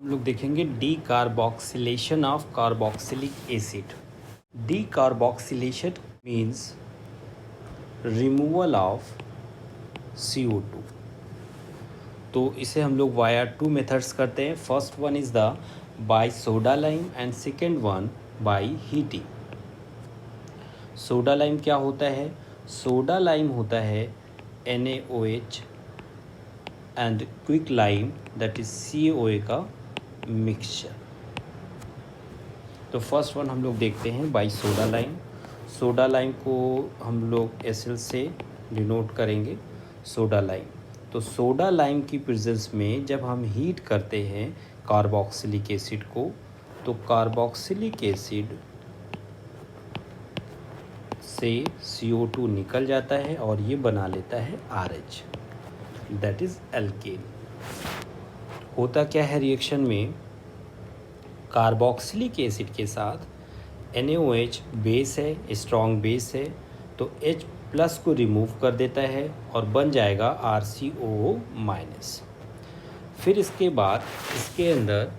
हम लोग देखेंगे D carboxylation of carboxylic acid. D carboxylation means removal of CO2। तो इसे हम लोग वाया टू मेथड्स करते हैं। First one is the by soda lime and second one by heating. Soda lime क्या होता है? सोडा लाइम होता है NaOH and quick lime that is CaOA का मिक्सचर। तो फर्स्ट वन हम लोग देखते हैं by soda lime. Soda lime को हम लोग SL से डिनोट करेंगे सोडा लाइम। तो सोडा लाइम की प्रेजेंस में जब हम हीट करते हैं कार्बोक्सिलिक एसिड को, तो कार्बोक्सिलिक एसिड से CO2 निकल जाता है और ये बना लेता है RH, दैट इज़ एल्केन। होता क्या है रिएक्शन में, कार्बोक्सिलिक एसिड के साथ NaOH बेस है, स्ट्रॉन्ग बेस है, तो H प्लस को रिमूव कर देता है और बन जाएगा RCOO माइनस। फिर इसके बाद इसके अंदर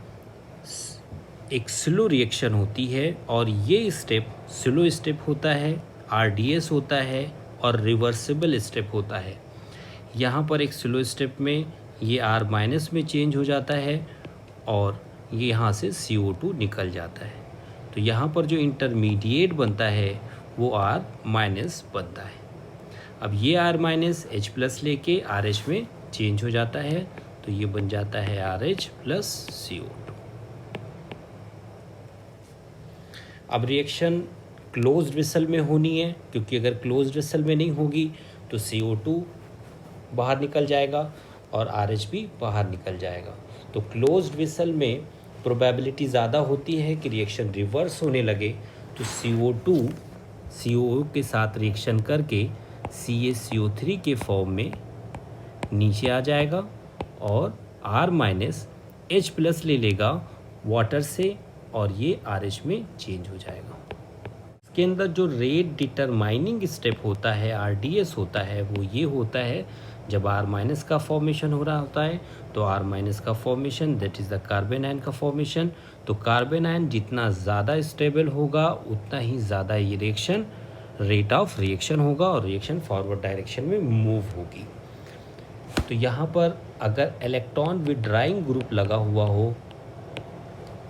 एक स्लो रिएक्शन होती है और ये स्टेप स्लो स्टेप होता है, RDS होता है और रिवर्सिबल स्टेप होता है। यहाँ पर एक स्लो स्टेप में ये R माइनस में चेंज हो जाता है और ये यहाँ से CO2 निकल जाता है। तो यहाँ पर जो इंटरमीडिएट बनता है वो R माइनस बनता है। अब ये R माइनस H प्लस लेके RH में चेंज हो जाता है, तो ये बन जाता है RH प्लस CO2। अब रिएक्शन क्लोज्ड वेसल में होनी है, क्योंकि अगर क्लोज्ड वेसल में नहीं होगी तो CO2 बाहर निकल जाएगा और RH भी बाहर निकल जाएगा। तो क्लोज्ड वेसल में प्रोबेबिलिटी ज़्यादा होती है कि रिएक्शन रिवर्स होने लगे, तो CO2 COO के साथ रिएक्शन करके CaCO3 के फॉर्म में नीचे आ जाएगा और R माइनस H प्लस ले लेगा वाटर से और ये RH में चेंज हो जाएगा। इसके अंदर जो रेट डिटरमाइनिंग स्टेप होता है, RDS होता है, वो ये होता है जब R माइनस का फॉर्मेशन हो रहा होता है, तो R माइनस का formation that is the carbon ion का फॉर्मेशन। तो कार्बन आयन जितना ज़्यादा स्टेबल होगा उतना ही ज़्यादा ये रिएक्शन रेट ऑफ रिएक्शन होगा और रिएक्शन फॉरवर्ड डायरेक्शन में मूव होगी। तो यहाँ पर अगर इलेक्ट्रॉन विड्राइंग ग्रुप लगा हुआ हो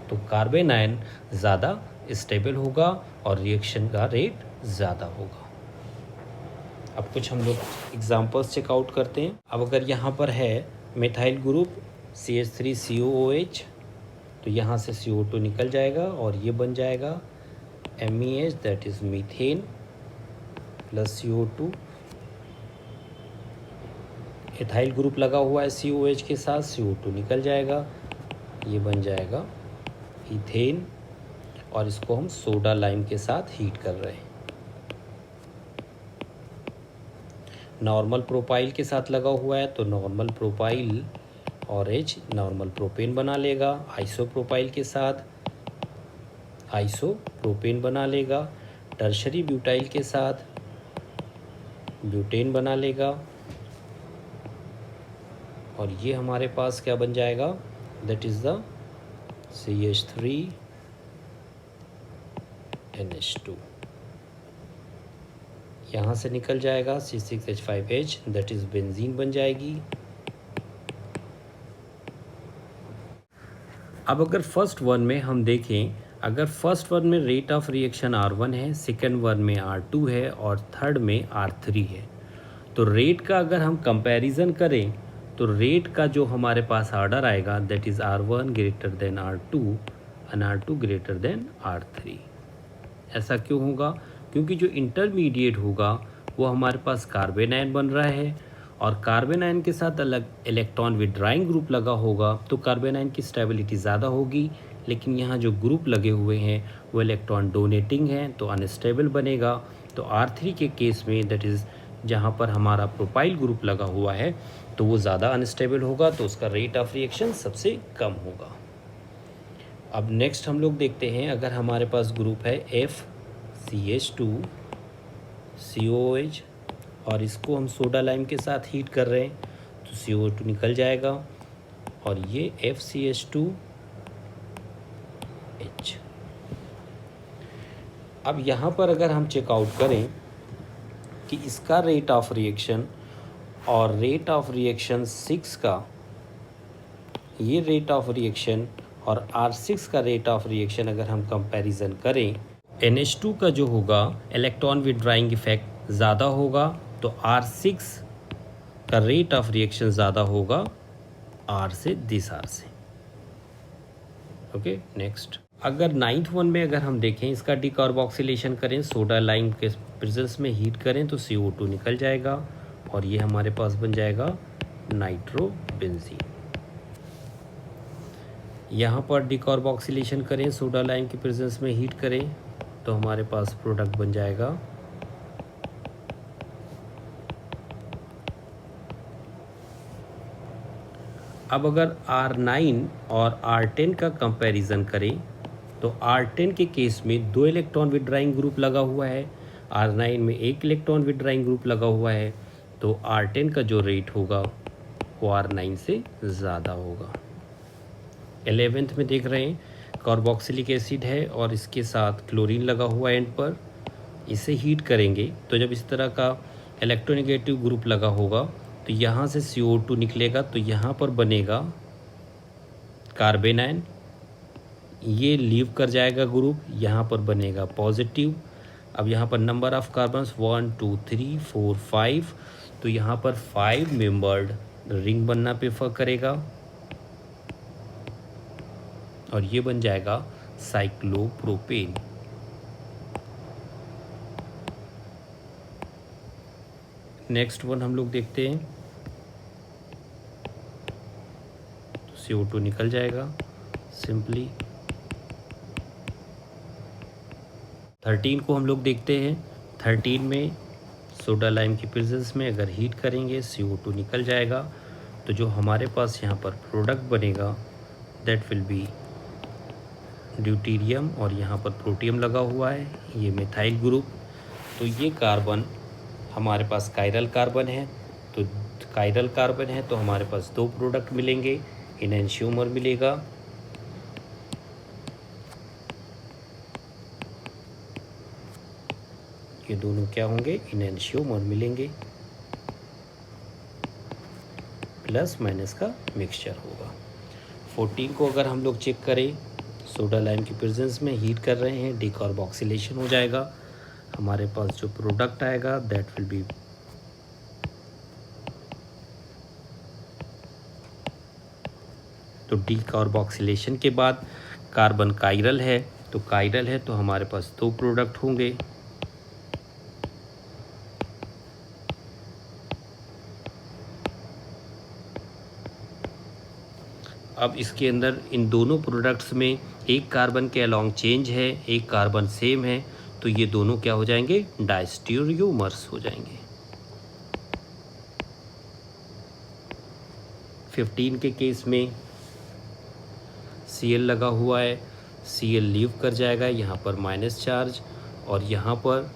तो कार्बन आयन ज़्यादा स्टेबल होगा और रिएक्शन का रेट ज़्यादा होगा। अब कुछ हम लोग एग्जांपल्स चेकआउट करते हैं। अब अगर यहाँ पर है मिथाइल ग्रुप CH3COOH, तो यहाँ से CO2 निकल जाएगा और ये बन जाएगा MEH that is methane plus CO2। Ethyl group लगा हुआ है COH के साथ, CO2 निकल जाएगा, ये बन जाएगा इथेन और इसको हम सोडा लाइम के साथ हीट कर रहे हैं। नॉर्मल प्रोपाइल के साथ लगा हुआ है तो नॉर्मल प्रोपाइल और H नॉर्मल प्रोपेन बना लेगा। आइसोप्रोपाइल के साथ आइसोप्रोपेन बना लेगा। टर्शरी ब्यूटाइल के साथ ब्यूटेन बना लेगा और ये हमारे पास क्या बन जाएगा, दैट इज़ द CH3NH2। यहाँ से निकल जाएगा C6H5H दैट इज़ बेंजीन बन जाएगी। अब अगर फर्स्ट वन में हम देखें, अगर फर्स्ट वन में रेट ऑफ रिएक्शन R1 है, सेकेंड वन में R2 है और थर्ड में R3 है, तो रेट का अगर हम कंपैरिजन करें तो रेट का जो हमारे पास ऑर्डर आएगा that is R1 greater than R2 and R2 greater than R3। ऐसा क्यों होगा? क्योंकि जो इंटरमीडिएट होगा वो हमारे पास कार्बन आयन बन रहा है और कार्बन आयन के साथ अलग इलेक्ट्रॉन विड्राइंग ग्रुप लगा होगा, तो कार्बन आयन की स्टेबिलिटी ज़्यादा होगी। लेकिन यहाँ जो ग्रुप लगे हुए हैं वो इलेक्ट्रॉन डोनेटिंग हैं तो अनस्टेबल बनेगा। तो R3 के केस में दैट इज़ जहाँ पर हमारा प्रोपाइल ग्रुप लगा हुआ है तो वो ज़्यादा अनस्टेबल होगा, तो उसका रेट ऑफ रिएक्शन सबसे कम होगा। अब नेक्स्ट हम लोग देखते हैं, अगर हमारे पास ग्रुप है FCH2COOH और इसको हम सोडा लाइम के साथ हीट कर रहे हैं तो CO2 निकल जाएगा और ये FCH2 अब यहाँ पर अगर हम चेकआउट करें कि इसका रेट ऑफ रिएक्शन और रेट ऑफ रिएक्शन 6 का, ये रेट ऑफ रिएक्शन और R6 का रेट ऑफ रिएक्शन अगर हम कंपैरिजन करें, NH2 का जो होगा इलेक्ट्रॉन विड्राइंग इफेक्ट ज़्यादा होगा, तो R6 का रेट ऑफ रिएक्शन ज़्यादा होगा R से दिस R से। ओके, नेक्स्ट अगर 9th वन में अगर हम देखें इसका डिकार्बोक्सिलेशन करें, सोडा लाइम के प्रेजेंस में हीट करें तो CO2 निकल जाएगा और ये हमारे पास बन जाएगा नाइट्रोबेंजीन। यहाँ पर डिकार्बोक्सिलेशन करें, सोडा लाइम के प्रेजेंस में हीट करें तो हमारे पास प्रोडक्ट बन जाएगा अब अगर R9 और R10 का कंपैरिजन करें तो R10 के केस में 2 इलेक्ट्रॉन विड्राइंग ग्रुप लगा हुआ है, R9 में 1 इलेक्ट्रॉन विड्राइंग ग्रुप लगा हुआ है, तो R10 का जो रेट होगा वो R9 से ज़्यादा होगा। 11th में देख रहे हैं कार्बोक्सिलिक एसिड है और इसके साथ क्लोरीन लगा हुआ है एंड पर, इसे हीट करेंगे तो जब इस तरह का इलेक्ट्रोनेगेटिव ग्रुप लगा होगा तो यहाँ से CO2 निकलेगा, तो यहाँ पर बनेगा कार्बेनाइन, ये लीव कर जाएगा ग्रुप, यहाँ पर बनेगा पॉजिटिव। अब यहाँ पर नंबर ऑफ कार्बन्स 1 2 3 4 5, तो यहाँ पर 5 मेंबर्ड रिंग बनना प्रेफर करेगा और ये बन जाएगा साइक्लोप्रोपेन। नेक्स्ट वन हम लोग देखते हैं, तो CO2 निकल जाएगा सिंपली। 13 को हम लोग देखते हैं, 13 में सोडा लाइम की प्रेजेंस में अगर हीट करेंगे CO2 निकल जाएगा, तो जो हमारे पास यहाँ पर प्रोडक्ट बनेगा दैट विल बी ड्यूटीरियम और यहाँ पर प्रोटियम लगा हुआ है, ये मिथाइल ग्रुप। तो ये कार्बन हमारे पास कायरल कार्बन है, तो कायरल कार्बन है तो हमारे पास 2 प्रोडक्ट मिलेंगे, इनैंशियोमर मिलेगा ये दोनों क्या होंगे, इनैंशियोमर मिलेंगे, प्लस माइनस का मिक्सचर होगा। 14 को अगर हम लोग चेक करें, सोडा लाइम की प्रेजेंस में हीट कर रहे हैं, डिकार्बोक्सिलेशन हो जाएगा, हमारे पास जो प्रोडक्ट आएगा दैट विल बी तो डिकार्बोक्सिलेशन के बाद कार्बन कायरल है, तो कायरल है तो हमारे पास 2 प्रोडक्ट होंगे, अब इसके अंदर इन दोनों प्रोडक्ट्स में एक कार्बन के अलॉन्ग चेंज है, एक कार्बन सेम है, तो ये दोनों क्या हो जाएंगे, डायस्टीरियोमर्स हो जाएंगे। 15 के केस में Cl लगा हुआ है, Cl लीव कर जाएगा, यहाँ पर माइनस चार्ज और यहाँ पर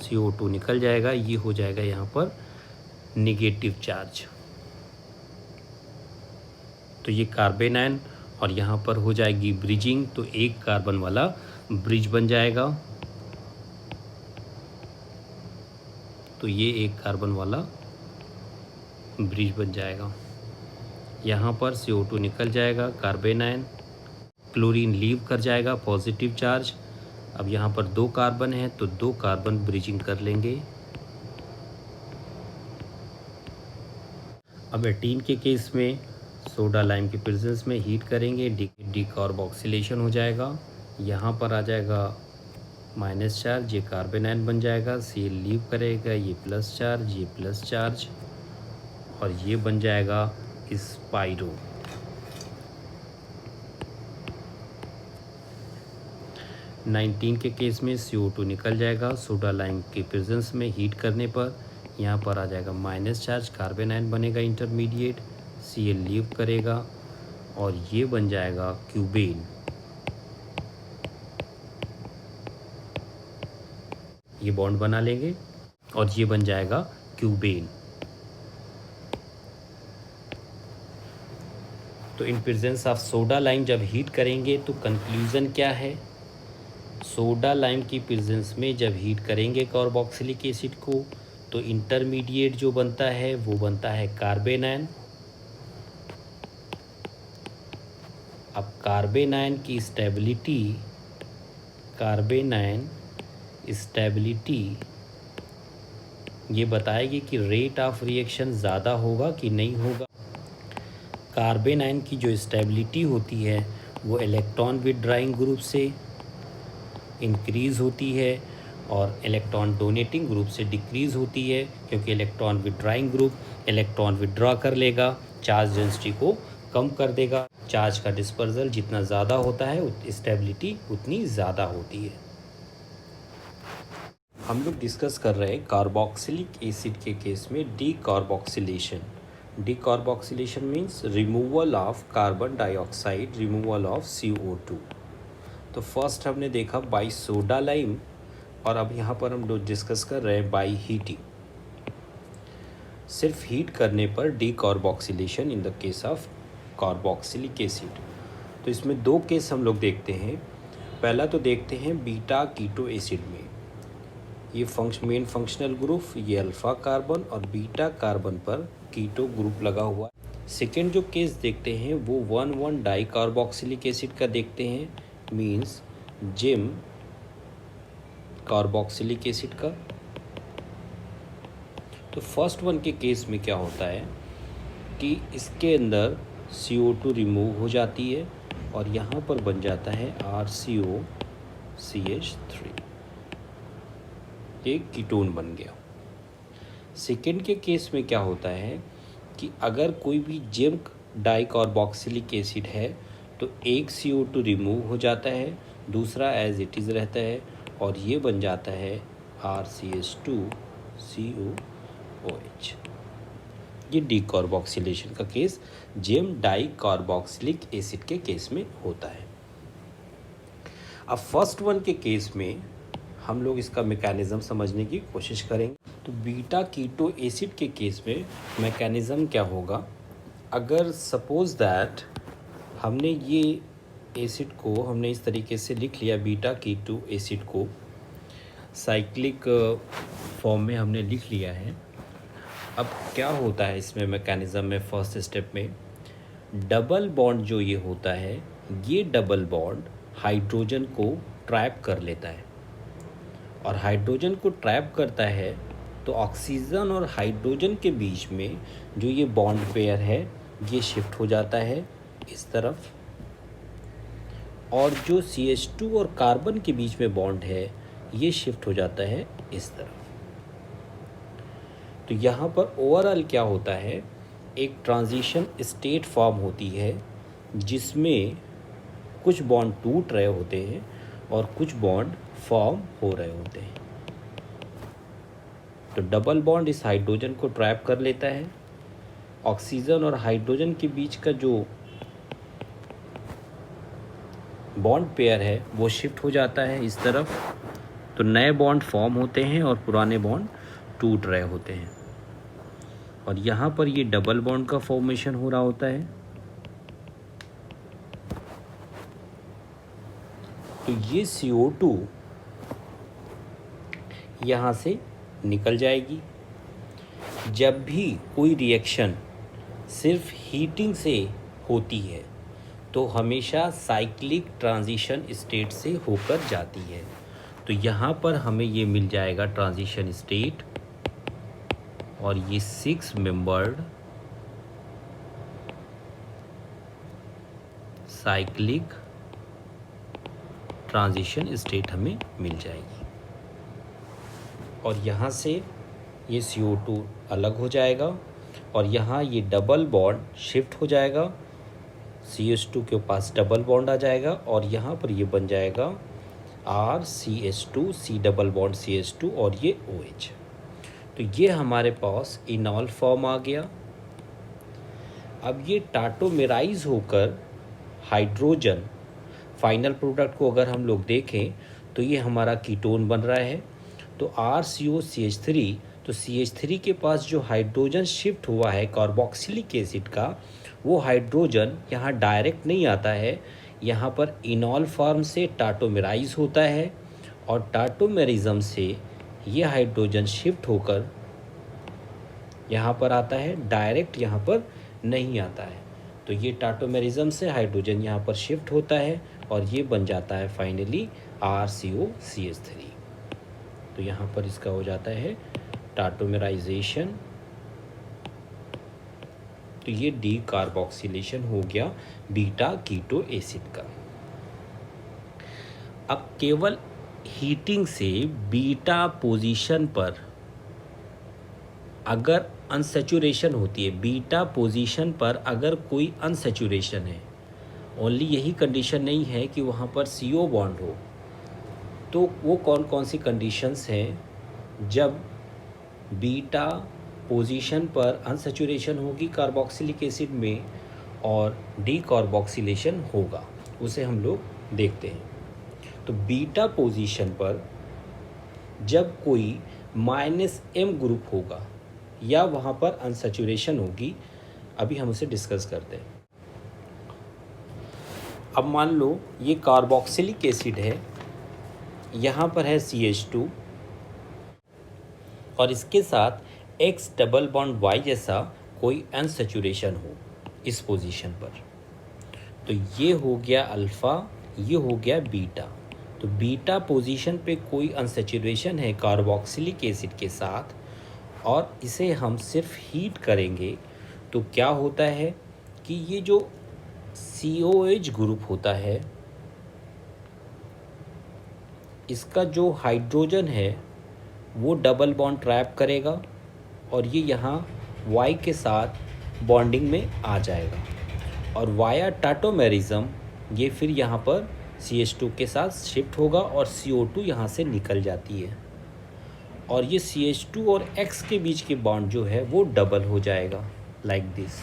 CO2 निकल जाएगा, ये हो जाएगा यहाँ पर निगेटिव चार्ज, तो ये कार्बेनाइन और यहाँ पर हो जाएगी ब्रिजिंग, तो एक कार्बन वाला ब्रिज बन जाएगा, तो ये एक कार्बन वाला ब्रिज बन जाएगा। यहाँ पर CO2 निकल जाएगा, कार्बेनाइन, क्लोरीन लीव कर जाएगा, पॉजिटिव चार्ज। अब यहाँ पर 2 कार्बन है तो 2 कार्बन ब्रिजिंग कर लेंगे। अब 18 के केस में सोडा लाइम के प्रेजेंस में हीट करेंगे, डिकार्बोक्सिलेशन हो जाएगा, यहाँ पर आ जाएगा माइनस चार्ज, ये कार्बेनाइन बन जाएगा, Cl लीव करेगा, ये प्लस चार्ज, ये प्लस चार्ज और ये बन जाएगा स्पाइरो। नाइनटीन के केस में CO2 निकल जाएगा, सोडा लाइम के प्रेजेंस में हीट करने पर यहाँ पर आ जाएगा माइनस चार्ज, कार्बेनाइन बनेगा इंटरमीडिएट, Cl लीव करेगा और ये बन जाएगा क्यूबेन। ये बॉन्ड बना लेंगे और ये बन जाएगा क्यूबेन। तो in presence of soda lime जब हीट करेंगे तो कंक्लूजन क्या है, सोडा लाइम की प्रेजेंस में जब हीट करेंगे कार्बोक्सिलिक एसिड को तो इंटरमीडिएट जो बनता है वो बनता है कार्बेनायन। अब कार्बेनायन की स्टेबिलिटी ये बताएगी कि रेट ऑफ रिएक्शन ज़्यादा होगा कि नहीं होगा। कार्बेनायन की जो स्टेबिलिटी होती है वो इलेक्ट्रॉन विथड्राइंग ग्रुप से इंक्रीज़ होती है और इलेक्ट्रॉन डोनेटिंग ग्रुप से डिक्रीज़ होती है, क्योंकि इलेक्ट्रॉन विथड्राइंग ग्रुप इलेक्ट्रॉन विथड्रॉ कर लेगा, चार्ज डेंसिटी को कम कर देगा। चार्ज का डिस्पर्सल जितना ज़्यादा होता है स्टेबिलिटी उतनी ज़्यादा होती है। हम लोग डिस्कस कर रहे हैं कार्बोक्सिलिक एसिड के केस में decarboxylation. Decarboxylation means removal of carbon dioxide, removal of CO2। तो फर्स्ट हमने देखा बाई सोडा लाइम और अब यहाँ पर हम लोग डिस्कस कर रहे हैं बाई हीटिंग। सिर्फ हीट करने पर decarboxylation in the case of carboxylic acid. तो इसमें दो केस हम लोग देखते हैं। पहला तो देखते हैं बीटा कीटो एसिड में, ये मेन फंक्शनल ग्रुप, ये अल्फ़ा कार्बन और बीटा कार्बन पर कीटो ग्रुप लगा हुआ है। सेकेंड जो केस देखते हैं वो 1,1 डाई कार्बोक्सिलिक एसिड का देखते हैं, मीन्स जिम कार्बोक्सिलिक एसिड का। तो फर्स्ट वन के केस में क्या होता है कि इसके अंदर CO2 रिमूव हो जाती है और यहाँ पर बन जाता है RCOCH3, एक कीटोन बन गया। सेकेंड के केस में क्या होता है कि अगर कोई भी जिंक डाइकार्बोक्सिलिक एसिड है तो एक CO2 रिमूव हो जाता है, दूसरा एज इट इज़ रहता है और ये बन जाता है RCH2COOH। ये डीकार्बोक्सिलेशन का केस जिम डाइकार्बोक्सिलिक एसिड के केस में होता है। अब फर्स्ट वन के केस में हम लोग इसका मैकेनिज़्म समझने की कोशिश करेंगे। तो बीटा कीटो एसिड के केस में मैकेनिज़्म क्या होगा, अगर सपोज़ दैट हमने ये एसिड को हमने इस तरीके से लिख लिया, बीटा कीटो एसिड को साइक्लिक फॉर्म में हमने लिख लिया है। अब क्या होता है इसमें मैकेनिज़्म में, फर्स्ट स्टेप में डबल बॉन्ड जो ये होता है, ये डबल बॉन्ड हाइड्रोजन को ट्रैप कर लेता है और हाइड्रोजन को ट्रैप करता है तो ऑक्सीजन और हाइड्रोजन के बीच में जो ये बॉन्ड पेयर है ये शिफ्ट हो जाता है इस तरफ, और जो CH2 और कार्बन के बीच में बॉन्ड है ये शिफ्ट हो जाता है इस तरफ। तो यहाँ पर ओवरऑल क्या होता है, एक ट्रांजिशन स्टेट फॉर्म होती है जिसमें कुछ बॉन्ड टूट रहे होते हैं और कुछ बॉन्ड फॉर्म हो रहे होते हैं। तो डबल बॉन्ड इस हाइड्रोजन को ट्रैप कर लेता है, ऑक्सीजन और हाइड्रोजन के बीच का जो बॉन्ड पेयर है वो शिफ्ट हो जाता है इस तरफ। तो नए बॉन्ड फॉर्म होते हैं और पुराने बॉन्ड टूट रहे होते हैं और यहाँ पर ये डबल बॉन्ड का फॉर्मेशन हो रहा होता है। तो ये CO2 यहाँ से निकल जाएगी। जब भी कोई रिएक्शन सिर्फ हीटिंग से होती है तो हमेशा साइक्लिक ट्रांजिशन स्टेट से होकर जाती है। तो यहाँ पर हमें ये मिल जाएगा ट्रांजिशन स्टेट और ये 6 मेंबर्ड साइक्लिक ट्रांजिशन स्टेट हमें मिल जाएगी और यहाँ से ये CO2 अलग हो जाएगा और यहाँ ये डबल बॉन्ड शिफ्ट हो जाएगा, CH2 के पास डबल बॉन्ड आ जाएगा और यहाँ पर ये बन जाएगा RCH2 C double bond CH2 और ये OH। तो ये हमारे पास इनॉल फॉर्म आ गया। अब ये टाटोमेराइज होकर हाइड्रोजन फाइनल प्रोडक्ट को अगर हम लोग देखें तो ये हमारा कीटोन बन रहा है। तो RCOCH3, तो CH3 के पास जो हाइड्रोजन शिफ्ट हुआ है कार्बोक्सिलिक एसिड का, वो हाइड्रोजन यहाँ डायरेक्ट नहीं आता है, यहाँ पर इनॉल फॉर्म से टाटोमेराइज होता है और टाटोमेरिज्म से ये हाइड्रोजन शिफ्ट होकर यहाँ पर आता है, डायरेक्ट यहाँ पर नहीं आता है। तो ये टाटोमेरिज्म से हाइड्रोजन यहाँ पर शिफ्ट होता है और ये बन जाता है फाइनली RCOCH3। तो यहाँ पर इसका हो जाता है टाटोमेराइजेशन। तो ये डीकार्बोक्सिलेशन हो गया बीटा कीटो एसिड का। अब केवल हीटिंग से बीटा पोजीशन पर अगर अनसेचुरेशन होती है, बीटा पोजीशन पर अगर कोई अनसेचुरेशन है, ओनली यही कंडीशन नहीं है कि वहाँ पर CO बॉन्ड हो, तो वो कौन कौन सी कंडीशंस हैं जब बीटा पोजीशन पर अनसेचुरेशन होगी कार्बोक्सिलिक एसिड में और डीकार्बोक्सिलेशन होगा, उसे हम लोग देखते हैं। तो बीटा पोजीशन पर जब कोई -M ग्रुप होगा या वहाँ पर अनसेचुरेशन होगी, अभी हम उसे डिस्कस करते हैं। अब मान लो ये कार्बोक्सिलिक एसिड है, यहाँ पर है CH2 और इसके साथ X डबल बॉन्ड Y जैसा कोई अनसेचुरेशन हो इस पोजीशन पर। तो ये हो गया अल्फ़ा, ये हो गया बीटा। तो बीटा पोजीशन पे कोई अनसेचुरेशन है कार्बोक्सिलिक एसिड के साथ और इसे हम सिर्फ हीट करेंगे तो क्या होता है कि ये जो COH ग्रुप होता है, इसका जो हाइड्रोजन है वो डबल बॉन्ड ट्रैप करेगा और ये यहाँ Y के साथ बॉन्डिंग में आ जाएगा और वाया टाटोमेरिज्म ये फिर यहाँ पर CH2 के साथ शिफ्ट होगा और CO2 यहाँ से निकल जाती है और ये CH2 और X के बीच के बॉन्ड जो है वो डबल हो जाएगा लाइक दिस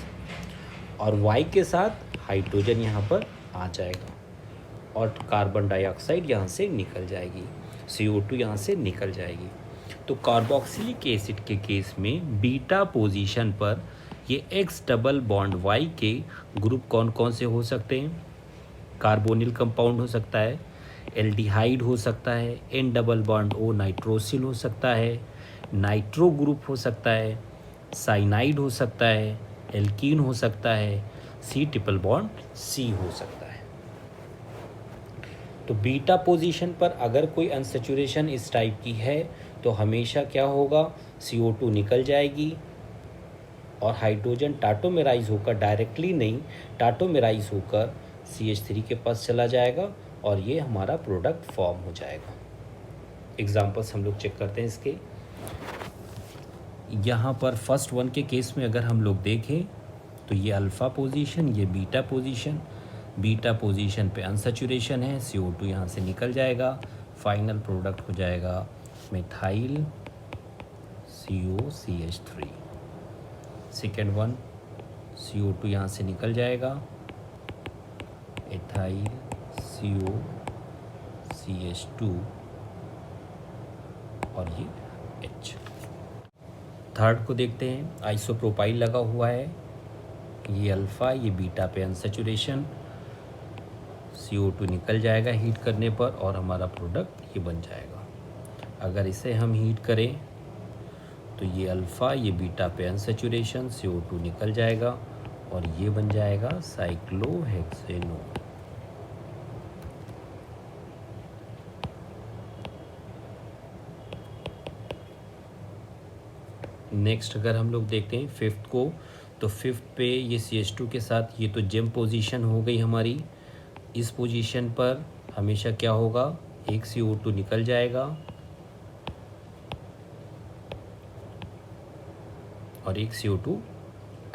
और Y के साथ हाइड्रोजन यहाँ पर आ जाएगा और कार्बन डाइऑक्साइड यहाँ से निकल जाएगी, CO2 यहाँ से निकल जाएगी। तो कार्बोक्सिलिक एसिड के केस में बीटा पोजीशन पर ये X डबल बॉन्ड Y के ग्रुप कौन कौन से हो सकते हैं? कार्बोनिल कंपाउंड हो सकता है, एल्डिहाइड हो सकता है, N double bond O nitrosyl हो सकता है, नाइट्रो ग्रुप हो सकता है, साइनाइड हो सकता है, एल्कीन हो सकता है, C ट्रिपल बॉन्ड C हो सकता है। तो बीटा पोजीशन पर अगर कोई अनसेचुरेशन इस टाइप की है तो हमेशा क्या होगा, CO2 निकल जाएगी और हाइड्रोजन टाटोमेराइज होकर, डायरेक्टली नहीं, टाटोमेराइज होकर CH3 के पास चला जाएगा और ये हमारा प्रोडक्ट फॉर्म हो जाएगा। एग्जांपल्स हम लोग चेक करते हैं इसके। यहाँ पर फर्स्ट वन के केस में अगर हम लोग देखें तो ये अल्फ़ा पोजीशन, ये बीटा पोजीशन। बीटा पोजीशन पे अनसेचुरेशन है, CO2 यहाँ से निकल जाएगा, फाइनल प्रोडक्ट हो जाएगा methyl COCH3। Second one CO2 यहाँ से निकल जाएगा, एथाइल COCH2 और ये H। थर्ड को देखते हैं, आइसोप्रोपाइल लगा हुआ है, ये अल्फ़ा, ये बीटा पे अनसेचुरेशन, CO2 निकल जाएगा हीट करने पर और हमारा प्रोडक्ट ये बन जाएगा। अगर इसे हम हीट करें तो ये अल्फ़ा, ये बीटा पे अनसेचुरेशन, CO2 निकल जाएगा और ये बन जाएगा साइक्लोहेक्सेनोन। नेक्स्ट अगर हम लोग देखते हैं फिफ्थ को, तो फिफ्थ पे ये CH2 के साथ ये तो जेम पोजीशन हो गई हमारी। इस पोजीशन पर हमेशा क्या होगा, एक CO2 निकल जाएगा और एक CO2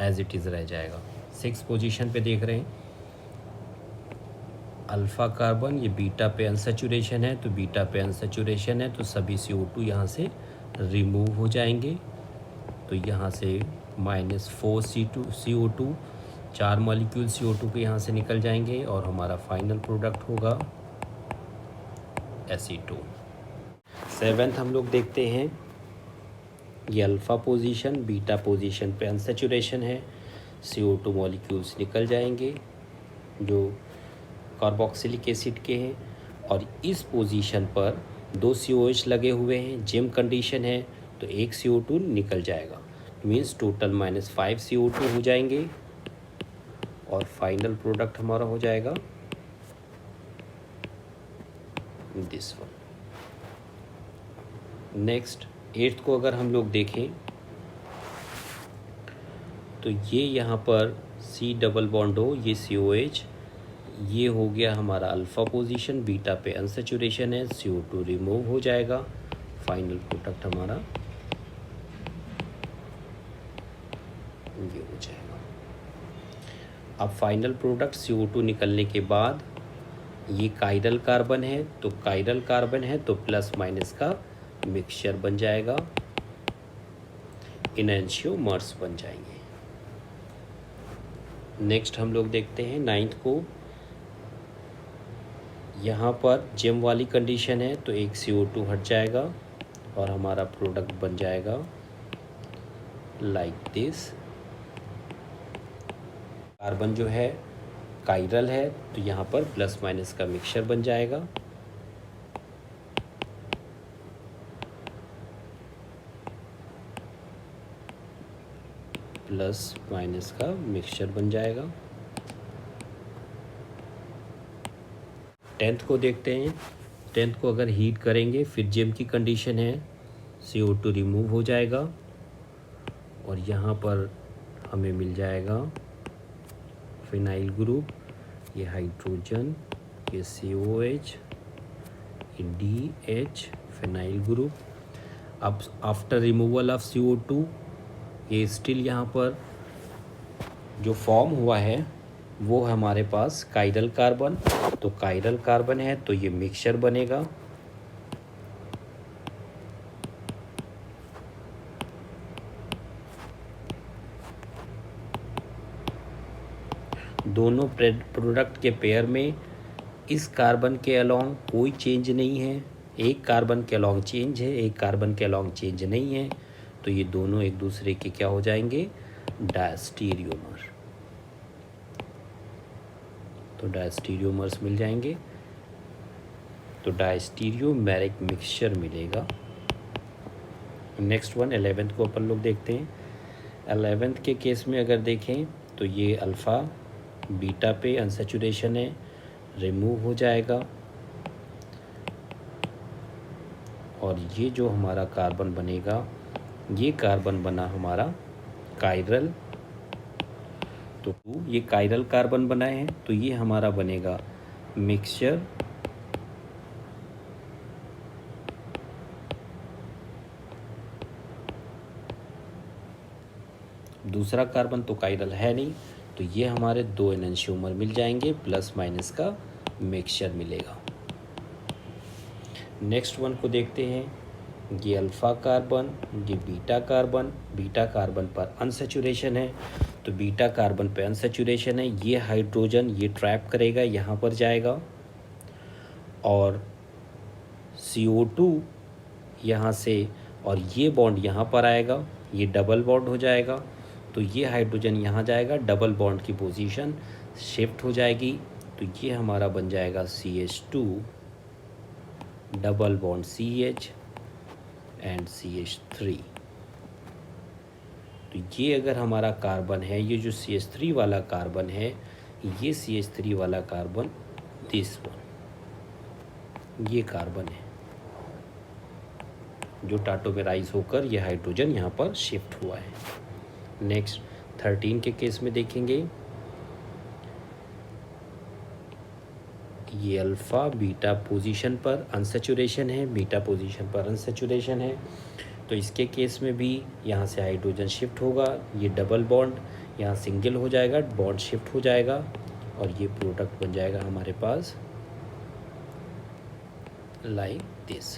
एज इट इज़ रह जाएगा। सिक्स पोजीशन पे देख रहे हैं अल्फ़ा कार्बन, ये बीटा पे अनसेचुरेशन है, तो बीटा पे अनसेचुरेशन है तो सभी CO2 यहाँ से रिमूव हो जाएंगे। तो यहाँ से -4 CO2, 4 मॉलिक्यूल CO2 के यहाँ से निकल जाएंगे और हमारा फाइनल प्रोडक्ट होगा Ac2। सेवेंथ हम लोग देखते हैं, ये अल्फ़ा पोजीशन, बीटा पोजीशन पे अनसेचुरेशन है, CO2 मॉलिक्यूल्स निकल जाएंगे जो कार्बोक्सिलिक एसिड के हैं और इस पोजीशन पर 2 COH लगे हुए हैं, जिम कंडीशन है, तो 1 CO2 निकल जाएगा, मीन्स टोटल -5 CO2 हो जाएंगे और फाइनल प्रोडक्ट हमारा हो जाएगा दिस वन। नेक्स्ट 8th को अगर हम लोग देखें तो ये यहाँ पर C डबल बॉन्ड हो, ये COH, ये हो गया हमारा अल्फ़ा पोजीशन, बीटा पे अनसेचुरेशन है, CO2 रिमूव हो जाएगा, फाइनल प्रोडक्ट हमारा ये हो जाएगा। अब फाइनल प्रोडक्ट CO2 निकलने के बाद ये काइरल कार्बन है, तो काइरल कार्बन है तो प्लस माइनस का मिक्सचर बन जाएगा, इनैंशियोमर्स बन जाएंगे। नेक्स्ट हम लोग देखते हैं 9th को, यहाँ पर जिम वाली कंडीशन है तो 1 CO2 हट जाएगा और हमारा प्रोडक्ट बन जाएगा लाइक दिस। कार्बन जो है काइरल है तो यहाँ पर प्लस माइनस का मिक्सचर बन जाएगा, प्लस माइनस का मिक्सचर बन जाएगा। 10th को देखते हैं, 10th को अगर हीट करेंगे फिर जिम की कंडीशन है, CO2 रिमूव हो जाएगा और यहाँ पर हमें मिल जाएगा फिनाइल ग्रुप, ये हाइड्रोजन, ये COH, ये DH फिनाइल ग्रुप। अब आफ्टर रिमूवल ऑफ CO2 ये स्टिल यहाँ पर जो फॉर्म हुआ है वो हमारे पास काइरल कार्बन, तो काइरल कार्बन है तो ये मिक्सचर बनेगा, दोनों प्रोडक्ट के पेयर में इस कार्बन के अलोंग कोई चेंज नहीं है, एक कार्बन के अलोंग चेंज है, एक कार्बन के अलोंग चेंज नहीं है, तो ये दोनों एक दूसरे के क्या हो जाएंगे, डायस्टीरियोमर, तो डायस्टीरियोमर्स मिल जाएंगे, तो डायस्टीरियोमेरिक मिक्सचर मिलेगा। नेक्स्ट वन 11th को अपन लोग देखते हैं। 11th के केस में अगर देखें तो ये अल्फ़ा बीटा पे अनसेचुरेशन है, रिमूव हो जाएगा और ये जो हमारा कार्बन बनेगा, ये कार्बन बना हमारा काइरल, तो ये काइरल कार्बन बनाए हैं तो ये हमारा बनेगा मिक्सचर, दूसरा कार्बन तो काइरल है नहीं तो ये हमारे 2 एनंशियोमर मिल जाएंगे, प्लस माइनस का मिक्सचर मिलेगा। नेक्स्ट वन को देखते हैं, ये अल्फ़ा कार्बन, ये बीटा कार्बन पर अनसेचुरेशन है, तो बीटा कार्बन पे अनसेचुरेशन है, ये हाइड्रोजन ये ट्रैप करेगा, यहाँ पर जाएगा और CO2 यहाँ से और ये बॉन्ड यहाँ पर आएगा, ये डबल बॉन्ड हो जाएगा, तो ये हाइड्रोजन यहाँ जाएगा, डबल बॉन्ड की पोजीशन शिफ्ट हो जाएगी, तो ये हमारा बन जाएगा CH2 double bond CH and CH3। तो ये अगर हमारा कार्बन है, ये जो CH3 वाला कार्बन है, ये CH3 वाला कार्बन दिस वन, ये कार्बन है जो टाटोमेराइज होकर ये हाइड्रोजन यहाँ पर शिफ्ट हुआ है। नेक्स्ट 13 के केस में देखेंगे, ये अल्फ़ा बीटा पोजीशन पर अनसेचुरेशन है, बीटा पोजीशन पर अनसेचुरेशन है, तो इसके केस में भी यहाँ से हाइड्रोजन शिफ्ट होगा, ये डबल बॉन्ड यहाँ सिंगल हो जाएगा, बॉन्ड शिफ्ट हो जाएगा और ये प्रोडक्ट बन जाएगा हमारे पास like this,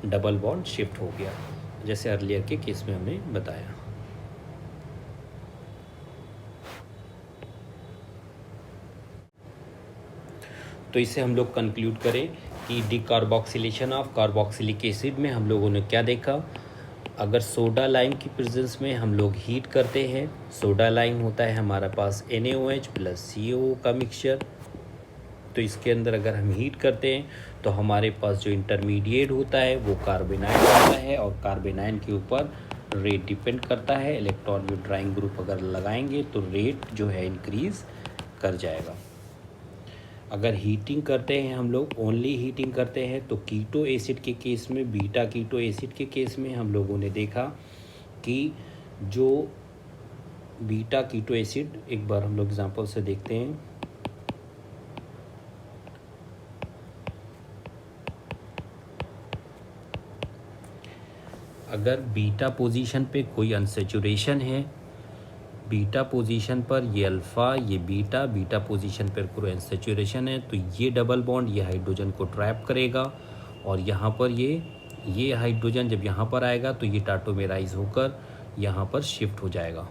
double bond shift हो गया जैसे अर्लियर के केस में हमने बताया। तो इसे हम लोग कंक्लूड करें कि डिकार्बोक्सिलेशन ऑफ कार्बोक्सिलिक एसिड में हम लोगों ने क्या देखा, अगर सोडा लाइम की प्रेजेंस में हम लोग हीट करते हैं, सोडा लाइम होता है हमारे पास NaOH प्लस COO का मिक्सचर, तो इसके अंदर अगर हम हीट करते हैं तो हमारे पास जो इंटरमीडिएट होता है वो कार्बेनाइन होता है, और कार्बेनाइन के ऊपर रेट डिपेंड करता है। इलेक्ट्रॉन विड्राइंग ग्रुप अगर लगाएंगे तो रेट जो है इंक्रीज़ कर जाएगा। अगर हीटिंग करते हैं हम लोग, ओनली हीटिंग करते हैं, तो कीटो एसिड के केस में, बीटा कीटो एसिड के केस में हम लोगों ने देखा कि जो बीटा कीटो एसिड, एक बार हम लोग एग्जांपल से देखते हैं। अगर बीटा पोजीशन पे कोई अनसेचुरेशन है, बीटा पोजीशन पर ये अल्फ़ा, ये बीटा, बीटा पोजीशन पर कोई अनसेचुरेशन है, तो ये डबल बॉन्ड ये हाइड्रोजन को ट्रैप करेगा, और यहाँ पर ये हाइड्रोजन जब यहाँ पर आएगा तो ये टाटोमेराइज होकर यहाँ पर शिफ्ट हो जाएगा,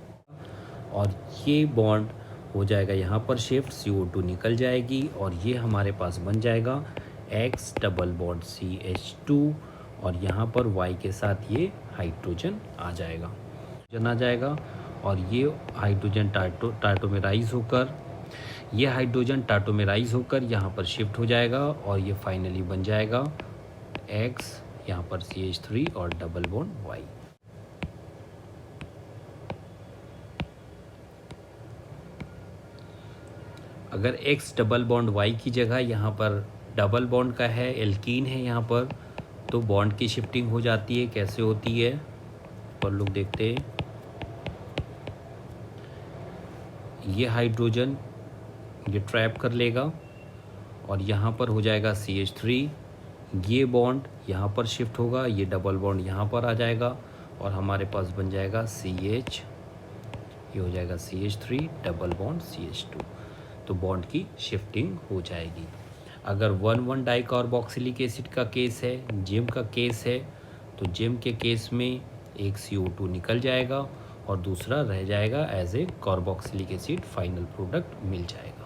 और ये बॉन्ड हो जाएगा यहाँ पर शिफ्ट, CO2 निकल जाएगी, और ये हमारे पास बन जाएगा X डबल बॉन्ड CH2, और यहाँ पर Y के साथ ये हाइड्रोजन आ जाएगा, और ये हाइड्रोजन टाटोमेराइज होकर, ये हाइड्रोजन टाटोमेराइज होकर यहाँ पर शिफ्ट हो जाएगा, और ये फाइनली बन जाएगा X, यहाँ पर CH3 और डबल बॉन्ड Y। अगर X डबल बॉन्ड Y की जगह यहाँ पर डबल बॉन्ड का है, एल्कीन है यहाँ पर, तो बॉन्ड की शिफ्टिंग हो जाती है। कैसे होती है पर लोग देखते हैं। ये हाइड्रोजन ये ट्रैप कर लेगा, और यहाँ पर हो जाएगा CH3, ये बॉन्ड यहाँ पर शिफ्ट होगा, ये डबल बॉन्ड यहाँ पर आ जाएगा, और हमारे पास बन जाएगा CH, ये हो जाएगा CH3 डबल बॉन्ड CH2, तो बॉन्ड की शिफ्टिंग हो जाएगी। अगर 1,1 डाइकार्बोक्सिलिक एसिड का केस है, जिम का केस है, तो जिम के केस में एक CO2 निकल जाएगा और दूसरा रह जाएगा as a carboxylic acid, final product मिल जाएगा।